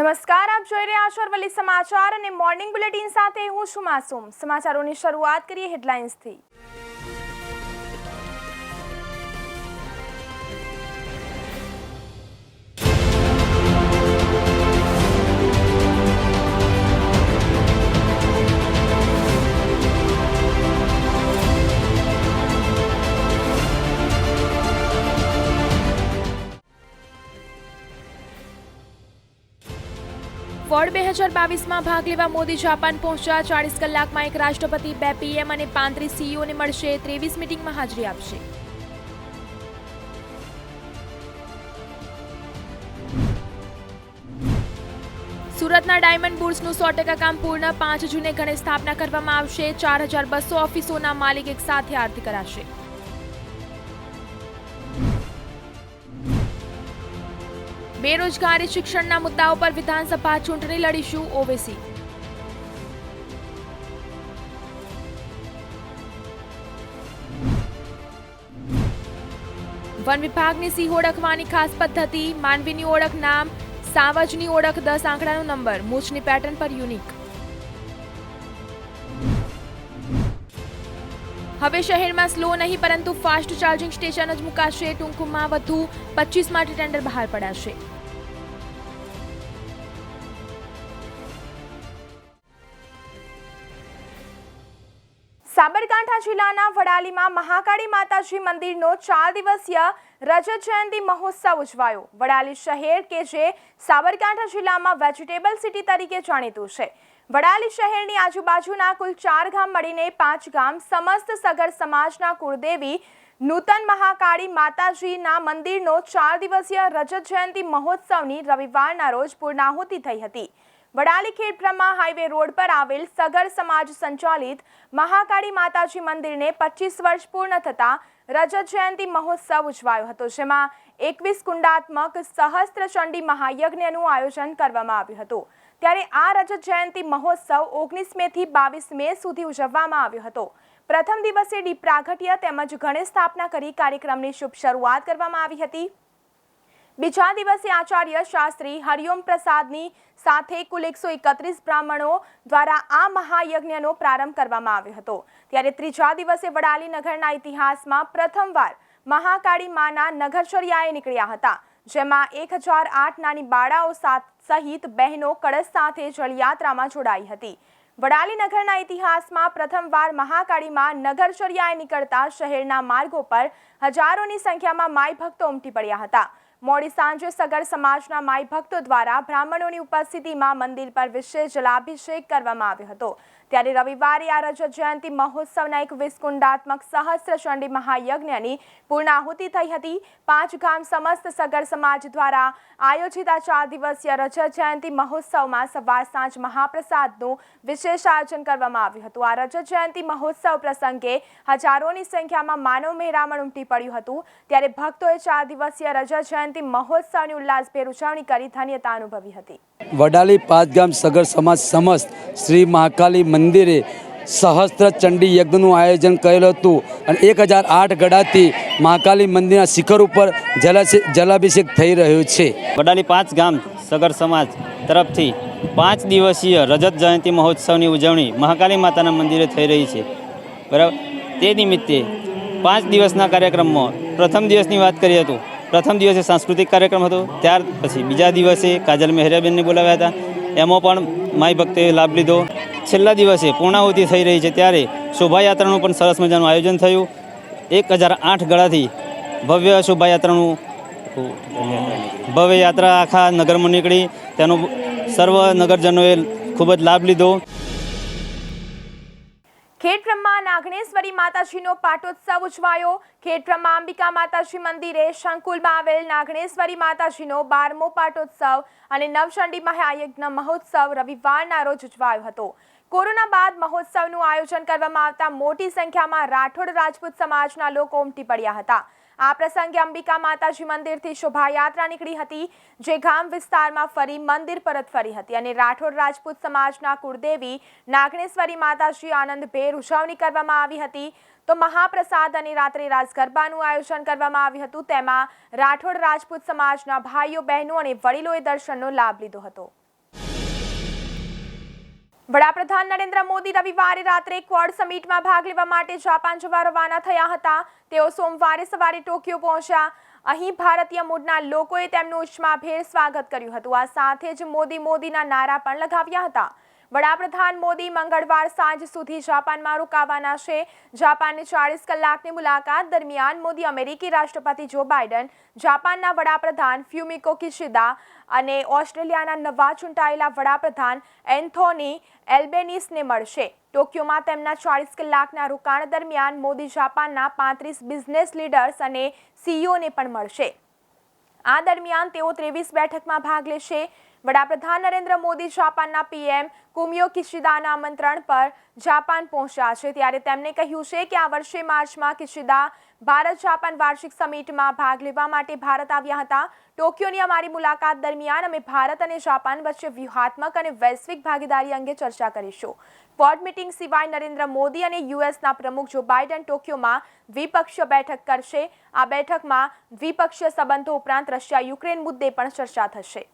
નમસ્કાર, આપ જોઈ રહ્યા છો અરવલ્લી સમાચાર અને મોર્નિંગ બુલેટિન સાથે હું છું માસૂમ। સમાચારોની શરૂઆત કરીએ હેડલાઇન્સથી। वर्ल्ड 2022 में भाग लेवा मोदी जापान पहुंचा। 40 कलाक में एक राष्ट्रपति, 2 पीएम और 35 सीईओ ने मळशे। 23 मीटिंग में हाजरी आपशे। सूरतना डायमंड बुर्सનું 100% કામ પૂર્ણ। 5 જૂને ગણેશ સ્થાપના કરવામાં આવશે। 4200 ઓફિસોના માલિક એક સાથે આરતી કરાશે। बेरोजगारी शिक्षणના મુદ્દાઓ પર વિધાનસભા ચૂંટણી લડીશું। ઓવેસી વન વિભાગની સિંહ ઓળખવાની ખાસ પદ્ધતિ। માનવીની ઓળખ નામ, સાવજની ઓળખ 10 આંકડાનો નંબર, મૂછની પેટર્ન પર યુનિક। હવે શહેરમાં સ્લો નહીં પરંતુ ફાસ્ટ ચાર્જિંગ સ્ટેશન જ મુકાશે। ટૂંકમાં વધુ 25 માટે ટેન્ડર બહાર પડાશે। સાબરકાંઠા જિલ્લાના વડાલીમાં મહાકાળી માતાજી મંદિરનો 4 દિવસીય રજત જયંતિ મહોત્સવ ઉજવાયો। વડાલી શહેર કે જે સાબરકાંઠા જિલ્લામાં વેજીટેબલ સિટી તરીકે જાણીતું છે। વડાલી શહેરની આજુબાજુના કુલ 4 ગામ મળીને 5 ગામ સમસ્ત સગર સમાજના કુળદેવી નૂતન મહાકાળી માતાજીના મંદિરનો 4 દિવસીય રજત જયંતિ મહોત્સવની રવિવારના રોજ પૂર્ણાહુતિ થઈ હતી। વડાલી ખેડબ્રહ્મા હાઈવે રોડ પર આવેલ સગર સમાજ સંચાલિત મહાકાળી માતાજી મંદિરને 25 વર્ષ પૂર્ણ થતા રજત જયંતિ મહોત્સવ ઉજવાયો હતો, જેમાં 21 કુંડાત્મક સહસ્ત્ર ચંડી મહાયજ્ઞનું આયોજન કરવામાં આવ્યું હતું। ત્યારે આ રજત જયંતિ મહોત્સવ 19 મે થી 22 મે સુધી ઉજવવામાં આવ્યો હતો। પ્રથમ દિવસે દીપ પ્રાગટ્ય તેમજ ગણેશ સ્થાપના કરી કાર્યક્રમની શુભ શરૂઆત કરવામાં આવી હતી। બીજા દિવસે આચાર્ય શાસ્ત્રી હરિઓમ પ્રસાદની સાથે કુલ 131 બ્રાહ્મણો દ્વારા આ મહાયજ્ઞનો પ્રારંભ કરવામાં આવ્યો હતો। ત્યારે ત્રીજા દિવસે વડાલી નગરના ઇતિહાસમાં પ્રથમવાર મહાકાળી માના નગરચર્યાએ નીકળ્યા હતા, જેમાં 1008 નાની બાળાઓ સહિત બહેનો કળશ સાથે જળયાત્રામાં જોડાઈ હતી। વડાલી નગરના ઇતિહાસમાં પ્રથમવાર મહાકાળીમાં નગરચર્યાએ નીકળતા શહેરના માર્ગો પર હજારોની સંખ્યામાં માઈ ભક્તો ઉમટી પડ્યા હતા। મોડી સાંજે સગર સમાજના માઈ ભક્તો દ્વારા બ્રાહ્મણોની ઉપસ્થિતિમાં મંદિર પર વિશેષ જલાભિષેક કરવામાં આવ્યો હતો। ત્યારે રવિવારે આ રજત જયંતિ મહોત્સવના 21 કુંડાત્મક સહસ્ત્ર ચંડી મહાયજ્ઞની પૂર્ણાહુતિ થઈ હતી। 5 ગામ સમસ્ત સગર સમાજ દ્વારા આયોજિત આ 4 દિવસીય રજત જયંતિ મહોત્સવમાં સવાર સાંજ મહાપ્રસાદનું વિશેષ આયોજન કરવામાં આવ્યું હતું। આ રજત જયંતિ મહોત્સવ પ્રસંગે હજારોની સંખ્યામાં માનવ મહેરામણ ઉમટી પડ્યું હતું। ત્યારે ભક્તોએ 4 દિવસીય રજત જયંતિ મહોત્સવની ઉલ્લાસભેર ઉજવણી કરી ધન્યતા અનુભવી હતી। વડાલી 5 ગામ સગર સમાજ સમસ્ત શ્રી મહાકાળી મંદિરે સહસ્ત્ર ચંડી યજ્ઞનું આયોજન કરેલું હતું અને 1008 ગળાથી મહાકાળી મંદિરના શિખર ઉપર જલાભિષેક થઈ રહ્યો છે। વડાલી 5 ગામ સગર સમાજ તરફથી 5 દિવસીય રજત જયંતિ મહોત્સવની ઉજવણી મહાકાળી માતાના મંદિરે થઈ રહી છે, બરાબર। તે નિમિત્તે 5 દિવસના કાર્યક્રમમાં પ્રથમ દિવસની વાત કરી હતું। પ્રથમ દિવસે સાંસ્કૃતિક કાર્યક્રમ હતો, ત્યાર પછી બીજા દિવસે કાજલ મહેરાબેનને બોલાવ્યા હતા, એમાં પણ માઈ ભક્તોએ લાભ લીધો। છેલ્લા દિવસે પૂર્ણાહુતિ થઈ રહી છે, ત્યારે શોભાયાત્રાનું પણ સરસ મજાનું આયોજન થયું। 1008 ગળાથી ભવ્ય શોભાયાત્રાનું યાત્રા આખા નગરમાં નીકળી, તેનો સર્વ નગરજનોએ ખૂબ જ લાભ લીધો। ખેડબ્રહ્મા નાગણેશ્વરી માતાજીનો પાટોત્સવ ઉજવાયો। ખેડબ્રહ્મા અંબિકા માતાજી મંદિરે શંકુલમાં આવેલ નાગણેશ્વરી માતાજીનો 12મો પાટોત્સવ અને નવચંડી મહાયજ્ઞ મહોત્સવ રવિવારના રોજ ઉજવાયો હતો। કોરોના બાદ મહોત્સવનું આયોજન કરવામાં આવતા મોટી સંખ્યામાં રાઠોડ રાજપૂત સમાજના લોકો ઉમટી પડ્યા હતા। આ પ્રસંગે અંબિકા માતાજી મંદિરથી શોભાયાત્રા નીકળી હતી, જે ગામ વિસ્તારમાં ફરી મંદિર પરત ફરી હતી અને રાઠોડ રાજપૂત સમાજના કુળદેવી નાગણેશ્વરી માતાજી આનંદભેર ઉજવણી કરવામાં આવી હતી। તો મહાપ્રસાદ અને રાત્રે રાસ ગરબાનું આયોજન કરવામાં આવ્યું હતું। તેમાં રાઠોડ રાજપૂત સમાજના ભાઈઓ બહેનો અને વડીલોએ દર્શનનો લાભ લીધો હતો। વડાપ્રધાન નરેન્દ્ર મોદી રવિવારે રાત્રે ક્વોડ સમિટમાં ભાગ લેવા માટે જાપાન જવા રવાના થયા હતા. તેઓ સોમવારે સવારે ટોક્યો પહોંચ્યા. અહીં ભારતીય મૂળના લોકોએ તેમનું ઉષ્માભેર સ્વાગત કર્યું હતું. આ સાથે જ મોદીના નારા પણ લગાવ્યા હતા. વડાપ્રધાન મોદી મંગળવાર સાંજ સુધી જાપાનમાં રોકાવાના છે. જાપાનની 40 કલાકની મુલાકાત દરમિયાન મોદી અમેરિકી રાષ્ટ્રપતિ જો બાઇડન, જાપાનના વડાપ્રધાન ફ્યુમિકો કિશિદા અને ઓસ્ટ્રેલિયાના નવા ચૂંટાયેલા વડાપ્રધાન એન્થોની એલ્બેનીસને મળશે. ટોક્યોમાં તેમના 40 કલાકના રોકાણ દરમિયાન મોદી જાપાનના 35 બિઝનેસ લીડર્સ અને સીઈઓને પણ મળશે. આ દરમિયાન તેઓ 23 બેઠકમાં ભાગ લેશે. વડાપ્રધાન નરેન્દ્ર મોદી જાપાનના પીએમ કુમિયો કિશિદાના આમંત્રણ પર જાપાન પહોંચ્યા છે. ત્યારે તેમણે કહ્યું છે કે આ વર્ષે માર્ચમાં કિશિદા ભારત જાપાન વાર્ષિક સમિટમાં ભાગ લેવા માટે ભારત આવ્યા હતા. ટોક્યોની અમારી મુલાકાત દરમિયાન અમે ભારત અને જાપાન વચ્ચે વ્યૂહાત્મક અને વૈશ્વિક ભાગીદારી અંગે ચર્ચા કરીશું. ક્વોડ મીટિંગ સિવાય નરેન્દ્ર મોદી અને યુએસના પ્રમુખ જો બાઇડન ટોક્યોમાં દ્વિપક્ષીય બેઠક કરશે. આ બેઠકમાં દ્વિપક્ષીય સંબંધો ઉપરાંત રશિયા-યુક્રેન મુદ્દે પણ ચર્ચા થશે.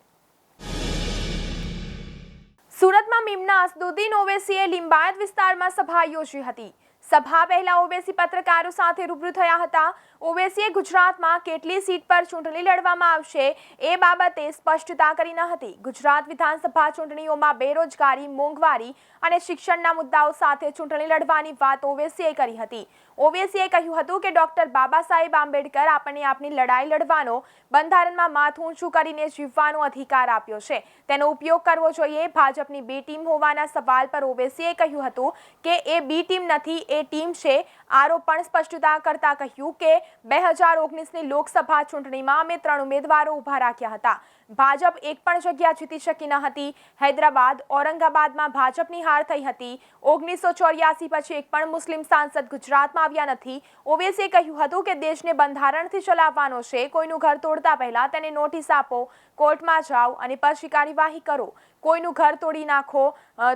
સુરતમાં મીમના અસદુદ્દીન ઓવૈસીએ લિંબાયત વિસ્તારમાં સભા યોજી હતી. સભા પહેલા ઓવૈસી પત્રકારો સાથે રૂબરૂ થયા હતા. ઓવૈસીએ ગુજરાતમાં કેટલી સીટ પર ચૂંટણી લડવામાં આવશે એ બાબતે સ્પષ્ટતા કરી ન હતી. ગુજરાત વિધાનસભા ચૂંટણીઓમાં બેરોજગારી, મોંઘવારી અને શિક્ષણના મુદ્દાઓ સાથે ચૂંટણી લડવાની વાત ઓવૈસીએ કરી હતી. ઓવૈસીએ કહ્યું હતું કે ડોક્ટર બાબા સાહેબ આંબેડકર આપણને આપણી લડાઈ લડવાનો, બંધારણમાં માથું ઊંચું કરીને જીવવાનો અધિકાર આપ્યો છે. તેનો ઉપયોગ કરવો જોઈએ. ભાજપની બી ટીમ હોવાના સવાલ પર ઓવૈસીએ કહ્યું હતું કે એ બી ટીમ નથી, એ ટીમ છે. આરોપણ સ્પષ્ટતા કરતા કહ્યું કે 2019ની લોકસભા ચૂંટણીમાં અમે 3 ઉમેદવારો ઊભા રાખ્યા હતા. ભાજપ એક પણ જગ્યા જીતી શકી ન હતી. હૈદરાબાદ, ઔરંગાબાદમાં ભાજપની હાર થઈ હતી. 1984 પછી એક પણ મુસ્લિમ સાંસદ ગુજરાતમાં આવ્યા નથી. ઓવૈસીએ કહ્યું હતું કે દેશને બંધારણથી ચલાવવાનો છે. કોઈનું ઘર તોડતા પહેલા તેને નોટિસ આપો, કોર્ટમાં જાઓ અને પછી કાર્યવાહી કરો. કોઈનું ઘર તોડી નાખો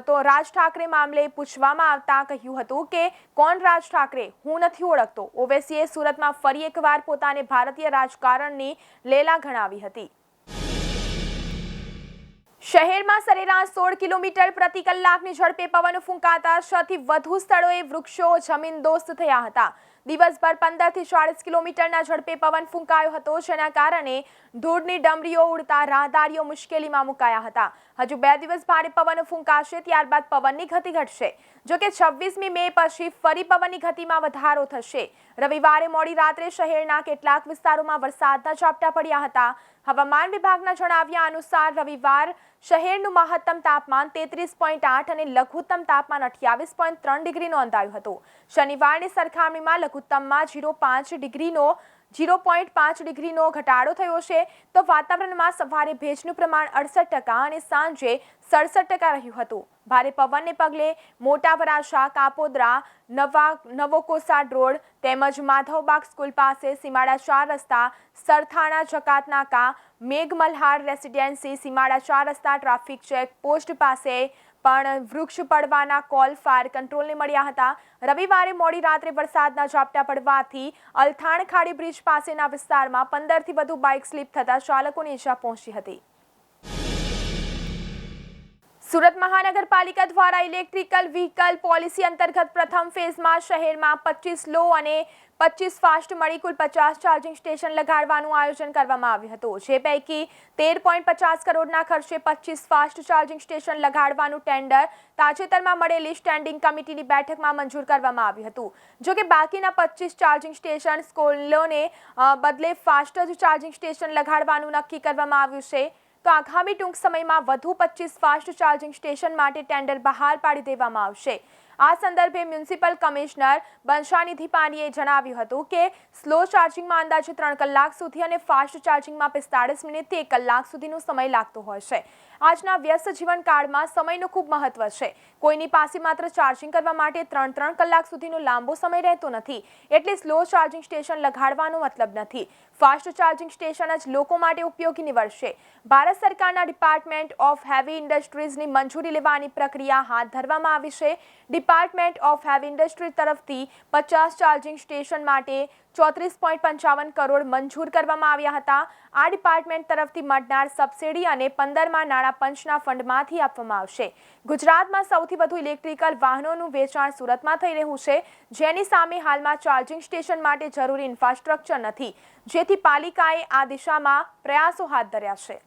તો રાજ ઠાકરે મામલે પૂછવામાં આવતા કહ્યું હતું કે કોણ રાજ ઠાકરે? હું નથી ઓળખતો. ઓવૈસીએ સુરતમાં ફરી એકવાર પોતાને ભારતીય રાજકારણની લેલા ગણાવી હતી. શહેરમાં સરેરાશ 16 કિલોમીટર પ્રતિ કલાકની ઝડપે પવન ફૂંકાતા 6 થી વધુ સ્થળોએ વૃક્ષો જમીનદોસ્ત થયા હતા. દિવસભર 15 થી 40 કિલોમીટરના ઝડપે પવન ફૂંકાયો હતો, જેના કારણે ધૂળની ડમરીઓ ઉડતા રાહદારીઓ મુશ્કેલીમાં મુકાયા હતા. હજુ 2 દિવસ ભારે પવન ફૂંકાશે, ત્યારબાદ પવનની ગતિ ઘટશે. જોકે 26મી મે પછી ફરી પવનની ગતિમાં વધારો થશે. રવિવારે મોડી રાત્રે શહેરના કેટલાક વિસ્તારોમાં વરસાદના ઝાપટા પડ્યા હતા. હવામાન વિભાગના જણાવ્યા અનુસાર રવિવાર શહેરનું મહત્તમ તાપમાન 33.8 અને લઘુત્તમ તાપમાન 28.3 ડિગ્રી નોંધાયું હતું. શનિવારની સરખામણીમાં લઘુત્તમમાં 0.5 ડિગ્રીનો ઘટાડો થયો છે. તો વાતાવરણમાં સવારે ભેજનું પ્રમાણ 68% અને સાંજે 67% રહ્યું હતું. ભારે પવનને પગલે મોટા વરાછા, કાપોદ્રા, નવો કોસાડ રોડ તેમજ માધવબાગ સ્કૂલ પાસે, સીમાડા 4 રસ્તા, સરથાણા જકાત નાકા, મેઘમલ્હાર રેસિડેન્સી, સીમાડા 4 રસ્તા, ટ્રાફિક ચેક પોસ્ટ પાસે પણ વૃક્ષ પડવાના કોલ ફાયર કંટ્રોલને મળ્યા હતા. રવિવારે મોડી રાત્રે વરસાદના ઝાપટા પડવાથી અલથાણ ખાડી બ્રિજ પાસેના વિસ્તારમાં 15થી વધુ બાઇક સ્લીપ થતા ચાલકોને ઈજા પહોંચી હતી. સુરત મહાનગરપાલિકા દ્વારા ઇલેક્ટ્રિકલ વ્હીકલ પોલિસી અંતર્ગત પ્રથમ ફેઝમાં શહેરમાં 25 લો અને 25 ફાસ્ટ મળી કુલ 50 ચાર્જિંગ સ્ટેશન લગાડવાનું આયોજન કરવામાં આવ્યું હતું. જે પૈકી 13.50 કરોડના ખર્ચે 25 ફાસ્ટ ચાર્જિંગ સ્ટેશન લગાડવાનું ટેન્ડર તાજેતરમાં મળેલી સ્ટેન્ડિંગ કમિટીની બેઠકમાં મંજૂર કરવામાં આવ્યું હતું. જોકે બાકીના 25 ચાર્જિંગ સ્ટેશન સ્કૂલોને બદલે ફાસ્ટ ચાર્જિંગ સ્ટેશન લગાડવાનું નક્કી કરવામાં આવ્યું છે. તો આગામી ટૂંક સમયમાં વધુ 25 ફાસ્ટ ચાર્જિંગ સ્ટેશન માટે ટેન્ડર બહાર પાડી દેવામાં આવશે. આ સંદર્ભે મ્યુનિસિપલ કમિશનર બંછાનિધિ પાનીએ જણાવ્યું હતું કે સ્લો ચાર્જિંગમાં અંદાજે 3 કલાક સુધી અને ફાસ્ટ ચાર્જિંગમાં 45 મિનિટથી 1 કલાક સુધીનો સમય લાગતો હોય છે. આજના વ્યસ્ત જીવનકાળમાં સમયનું ખૂબ મહત્વ છે. કોઈની પાસે માત્ર ચાર્જિંગ કરવા માટે 3 કલાક સુધીનો લાંબો સમય રહેતો નથી. એટલે સ્લો ચાર્જિંગ સ્ટેશન લગાડવાનો મતલબ નથી. ફાસ્ટ ચાર્જિંગ સ્ટેશન જ લોકો માટે ઉપયોગી નીવડશે. ભારત સરકારના ડિપાર્ટમેન્ટ ઓફ હેવી ઇન્ડસ્ટ્રીઝની મંજૂરી લેવાની પ્રક્રિયા હાથ ધરવામાં આવી છે. ડિપાર્ટમેન્ટ ઓફ હેવી ઇન્ડસ્ટ્રી તરફથી 50 ચાર્જિંગ સ્ટેશન માટે 34.55 કરોડ મંજૂર કરવામાં આવ્યા હતા. આ ડિપાર્ટમેન્ટ તરફથી મળનાર સબસિડી અને 15મા નાણાં પંચના ફંડમાંથી આપવામાં આવશે. ગુજરાતમાં સૌથી વધુ ઇલેક્ટ્રિકલ વાહનોનું વેચાણ સુરતમાં થઈ રહ્યું છે, જેની સામે હાલમાં ચાર્જિંગ સ્ટેશન માટે જરૂરી ઇન્ફ્રાસ્ટ્રક્ચર નથી, જેથી પાલિકાએ આ દિશામાં પ્રયાસો હાથ ધર્યા છે.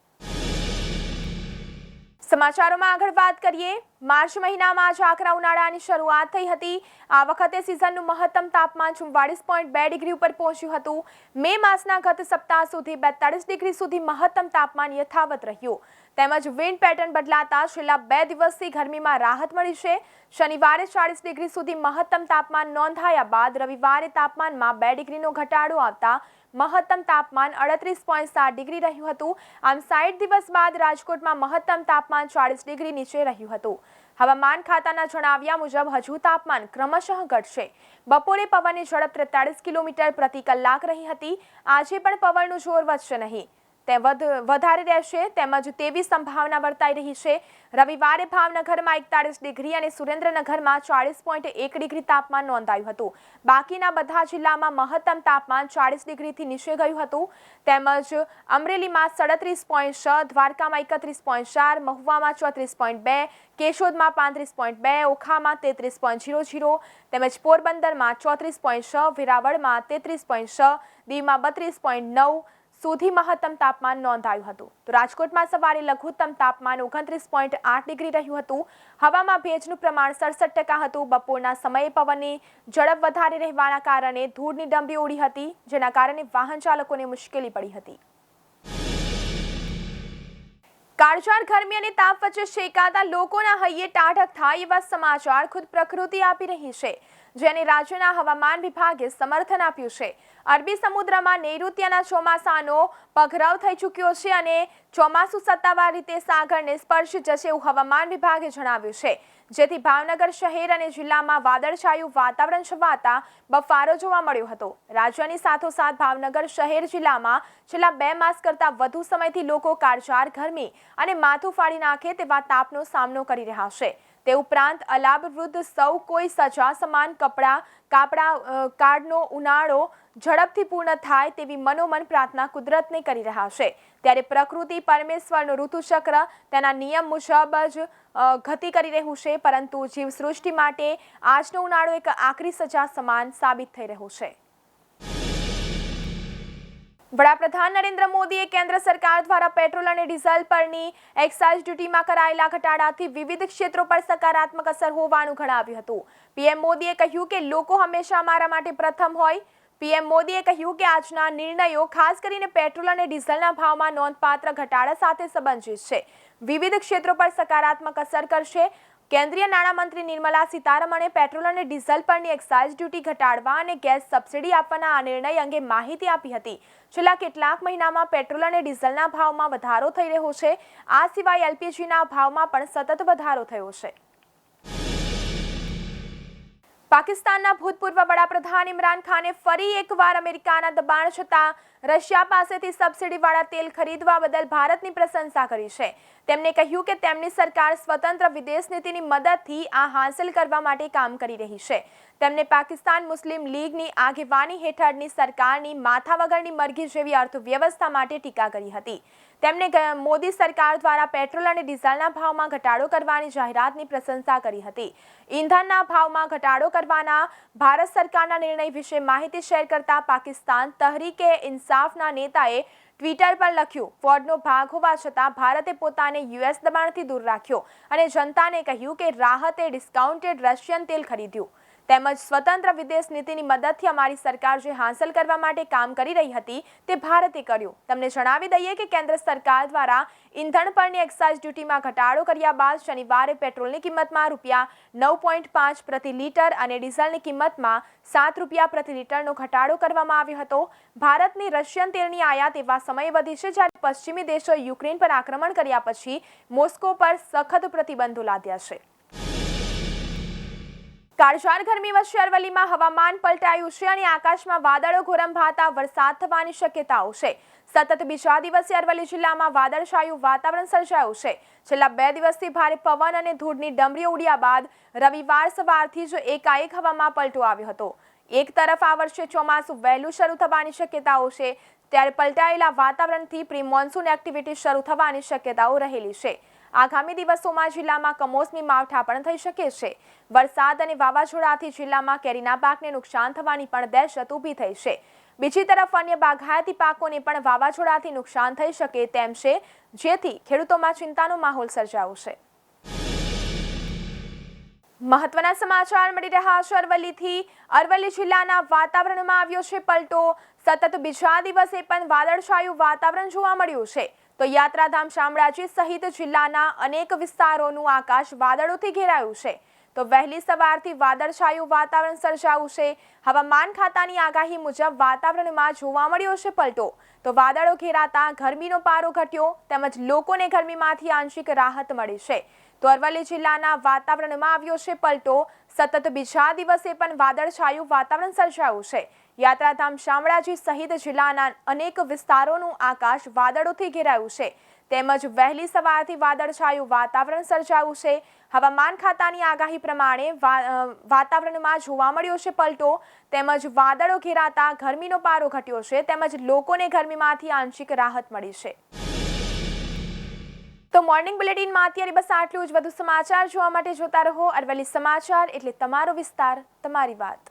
સમાચારોમાં આગળ વાત કરીએ. માર્ચ મહિનામાં જ આકરા ઉનાળાની શરૂઆત થઈ હતી. આ વખતે સિઝનનું મહત્તમ તાપમાન 44.2 ડિગ્રી ઉપર પહોંચ્યું હતું. મે માસના ગત સપ્તાહ સુધી 42 ડિગ્રી સુધી મહત્તમ તાપમાન યથાવત રહ્યું. તેમજ વિન્ડ પેટર્ન બદલાતા છેલ્લા 2 દિવસથી ગરમીમાં રાહત મળી છે. શનિવારે 40 ડિગ્રી સુધી મહત્તમ તાપમાન નોંધાયા બાદ રવિવારે તાપમાનમાં 2 ડિગ્રીનો ઘટાડો આવતા મહત્તમ તાપમાન 38.7 ડિગ્રી રહ્યું હતું. આમ 60 દિવસ બાદ રાજકોટમાં મહત્તમ તાપમાન 40 ડિગ્રી નીચે રહ્યું હતું. હવામાન ખાતાના જણાવ્યા મુજબ હજુ તાપમાન ક્રમશઃ ઘટશે. બપોરે પવનની ઝડપ 43 કિલોમીટર પ્રતિ કલાક રહી હતી. આજે પણ પવનનું જોર વધશે નહીં, તે વધારે રહેશે તેમજ તેવી સંભાવના વર્તાઈ રહી છે. રવિવારે ભાવનગરમાં 41 ડિગ્રી અને સુરેન્દ્રનગરમાં 40.1 ડિગ્રી તાપમાન નોંધાયું હતું. બાકીના બધા જિલ્લામાં મહત્તમ તાપમાન 40 ડિગ્રીથી નીચે ગયું હતું. તેમજ અમરેલીમાં 37.6, દ્વારકામાં 31.4, મહુવામાં 34.2, કેશોદમાં 35.2, ઓખામાં 33.00 તેમજ પોરબંદરમાં 34.6, વેરાવળમાં 33.6, દીવમાં 32.9 સુધી મહત્તમ તાપમાન નોંધાયું હતું. તો રાજકોટમાં સવારે લઘુત્તમ તાપમાન 29.8 ડિગ્રી રહ્યું હતું. હવામાં ભેજનું પ્રમાણ 67% હતું. બપોરના સમયે પવનની ઝડપ વધારે રહેવાના કારણે ધૂળની ડંબી ઉડી હતી, જેના કારણે વાહન ચાલકોને મુશ્કેલી પડી હતી. કાળઝાળ ગરમી અને તાપ વચ્ચે શેકાતા લોકોના હૈયે ટાઢક થાય એવા સમાચાર ખુદ પ્રકૃતિ આપી રહી છે, જેને રાજ્યના હવામાન વિભાગે સમર્થન આપ્યું છે. અરબી સમુદ્રમાં નૈઋત્યના ચોમાસાનો પગરવ થઈ ચૂક્યો છે અને ચોમાસું સત્તાવાર રીતે સાગરને સ્પર્શી જશે એવું હવામાન વિભાગે જણાવ્યું છે, જેથી ભાવનગર શહેર અને જિલ્લામાં વાદળછાયું વાતાવરણ છવાતા બફારો જોવા મળ્યો હતો. રાજ્યની સાથોસાથ ભાવનગર શહેર જિલ્લામાં છેલ્લા 2 માસ કરતાં વધુ સમયથી લોકો કાળઝાળ ગરમી અને માથું ફાડી નાખે તેવા તાપનો સામનો કરી રહ્યા છે. તે ઉપરાંત અલાભ વૃદ્ધ સૌ કોઈ સજા સમાન કાળનો ઉનાળો ઝડપથી પૂર્ણ થાય તેવી મનોમન પ્રાર્થના કુદરતને કરી રહ્યા છે. ત્યારે પ્રકૃતિ પરમેશ્વરનું ઋતુચક્ર તેના નિયમ મુજબ જ ગતિ કરી રહ્યું છે, પરંતુ જીવસૃષ્ટિ માટે આજનો ઉનાળો એક આકરી સજા સમાન સાબિત થઈ રહ્યો છે. વડાપ્રધાન નરેન્દ્ર મોદીએ કેન્દ્ર સરકાર દ્વારા પેટ્રોલ અને ડીઝલ પરની એક્સાઇઝ ડ્યુટીમાં કરાયેલા ઘટાડાથી વિવિધ ક્ષેત્રો પર સકારાત્મક અસર હોવાનું ગણાવ્યું હતું. પીએમ મોદીએ કહ્યું કે લોકો હંમેશા અમારા માટે પ્રથમ હોય. પીએમ મોદીએ કહ્યું કે આજના નિર્ણયો ખાસ કરીને પેટ્રોલ અને ડીઝલના ભાવમાં નોંધપાત્ર ઘટાડા સાથે સંબંધિત છે. વિવિધ ક્ષેત્રો પર સકારાત્મક અસર કરશે. કેન્દ્રીય નાણામંત્રી નિર્મલા સીતારમણે પેટ્રોલ અને ડીઝલ પરની એક્સાઇઝ ડ્યુટી ઘટાડવા અને ગેસ સબસિડી આપવાના આ નિર્ણય અંગે માહિતી આપી હતી. છેલ્લા કેટલાક મહિનામાં પેટ્રોલ અને ડીઝલના ભાવમાં વધારો થઈ રહ્યો છે. આ સિવાય એલપીજીના ભાવમાં પણ સતત વધારો થયો છે. પાકિસ્તાનના ભૂતપૂર્વ વડાપ્રધાન ઇમરાન ખાને ફરી એકવાર અમેરિકાના દબાણ છતાં રશિયા પાસેથી સબસિડીવાળા તેલ ખરીદવા બદલ ભારતની પ્રશંસા કરી છે. તેમણે કહ્યું કે તેમની સરકાર સ્વતંત્ર વિદેશ નીતિની મદદથી આ હાંસલ કરવા માટે કામ કરી રહી છે. તેમણે પાકિસ્તાન મુસ્લિમ લીગની આગેવાની હેઠળની સરકારની માથા વગરની મરઘી જેવી અર્થવ્યવસ્થા માટે ટીકા કરી હતી. તેમણે મોદી સરકાર દ્વારા પેટ્રોલ અને ડીઝલના ભાવમાં ઘટાડો કરવાની જાહેરાતની પ્રશંસા કરી હતી. ઈંધણના ભાવમાં ઘટાડો કરવાના ભારત સરકારના નિર્ણય વિશે માહિતી શેર કરતા પાકિસ્તાન તહરીકે ઇન્સાફના નેતાએ ટ્વિટર પર લખ્યું, ફોર્ડનો ભાગ હોવા છતાં ભારતે પોતાને યુએસ દબાણથી દૂર રાખ્યો અને જનતાને કહ્યું કે રાહતે ડિસ્કાઉન્ટેડ રશિયન તેલ ખરીદ્યું. તેમજ સ્વતંત્ર વિદેશ નીતિની મદદથી અમારી સરકાર જે હાંસલ કરવા માટે કામ કરી રહી હતી તે ભારતે કર્યું. તમને જણાવી દઈએ કે કેન્દ્ર સરકાર દ્વારા ઈંધણ પરની એક્સાઇઝ ડ્યુટીમાં ઘટાડો કર્યા બાદ શનિવારે પેટ્રોલની કિંમતમાં ₹9.5 પ્રતિ લીટર અને ડીઝલની કિંમતમાં ₹7 પ્રતિ લીટરનો ઘટાડો કરવામાં આવ્યો હતો. ભારતની રશિયન તેલની આયાત એવા સમયે વધી છે જ્યારે પશ્ચિમી દેશોએ યુક્રેન પર આક્રમણ કર્યા પછી મોસ્કો પર સખત પ્રતિબંધો લાદ્યા છે. કાળઝાળ ગરમી વચ્ચે અરવલ્લીમાં હવામાન પલટાયું છે અને આકાશમાં વાદળો ગોરંભાતા વરસાદ થવાની શક્યતાઓ છે. સતત બીજા દિવસે અરવલ્લી જિલ્લામાં વાદળછાયું વાતાવરણ સર્જાયું છે. છેલ્લા 2 દિવસથી ભારે પવન અને ધૂળની ડમરીઓ ઉડ્યા બાદ રવિવાર સવારથી જ એકાએક હવામાં પલટો આવ્યો હતો. એક તરફ આ વર્ષે ચોમાસું વહેલું શરૂ થવાની શક્યતાઓ છે, ત્યારે પલટાયેલા વાતાવરણથી પ્રી મોન્સૂન એક્ટિવિટી શરૂ થવાની શક્યતાઓ રહેલી છે. આગામી દિવસોમાં જિલ્લામાં કમોસમી માવઠા પણ થઈ શકે છે. વરસાદ અને વાવાઝોડાથી જિલ્લામાં કેરીના પાકને નુકસાન થવાની પણ દહેશત ઊભી થઈ છે. બીજી તરફ અન્ય બાગાયતી પાકોને પણ વાવાઝોડાથી નુકસાન થઈ શકે તેમ છે, જેથી ખેડૂતોમાં ચિંતાનો માહોલ સર્જાયો છે. મહત્વના સમાચાર મળી રહ્યા છે અરવલ્લીથી. અરવલ્લી જિલ્લાના વાતાવરણમાં આવ્યો છે પલટો. સતત બીજા દિવસે પણ વાદળછાયું વાતાવરણ જોવા મળ્યું છે. તો યાત્રાધામ શામળાજી સહિત જિલ્લાના અનેક વિસ્તારોનું આકાશ વાદળોથી ઘેરાયું છે. તો વહેલી સવારથી વાદળછાયું વાતાવરણ સર્જાયું છે. હવામાન ખાતાની આગાહી મુજબ વાતાવરણમાં જોવા મળ્યો છે પલટો. તો વાદળો ઘેરાતા ગરમીનો પારો ઘટ્યો તેમજ લોકોને ગરમીમાંથી આંશિક રાહત મળી છે. તો અરવલ્લી જિલ્લાના વાતાવરણમાં આવ્યો છે પલટો. સતત બીજા દિવસે પણ વાદળછાયું વાતાવરણ સર્જાયું છે. યાત્રાધામ શામળાજી સહિત જિલ્લાના અનેક વિસ્તારોનું આકાશ વાદળોથી ઘેરાયું છે. તેમજ વહેલી સવારથી વાદળછાયું વાતાવરણ સર્જાયું છે. હવામાન ખાતાની આગાહી પ્રમાણે વાતાવરણમાં જોવા મળ્યો છે પલટો. તેમજ વાદળો ઘેરાતા ગરમીનો પારો ઘટ્યો છે તેમજ લોકોને ગરમીમાંથી આંશિક રાહત મળી છે. તો મોર્નિંગ બુલેટિનમાં અત્યારે બસ આટલું જ. વધુ સમાચાર જોવા માટે જોતા રહો અરવલ્લી સમાચાર, એટલે તમારો વિસ્તાર, તમારી વાત.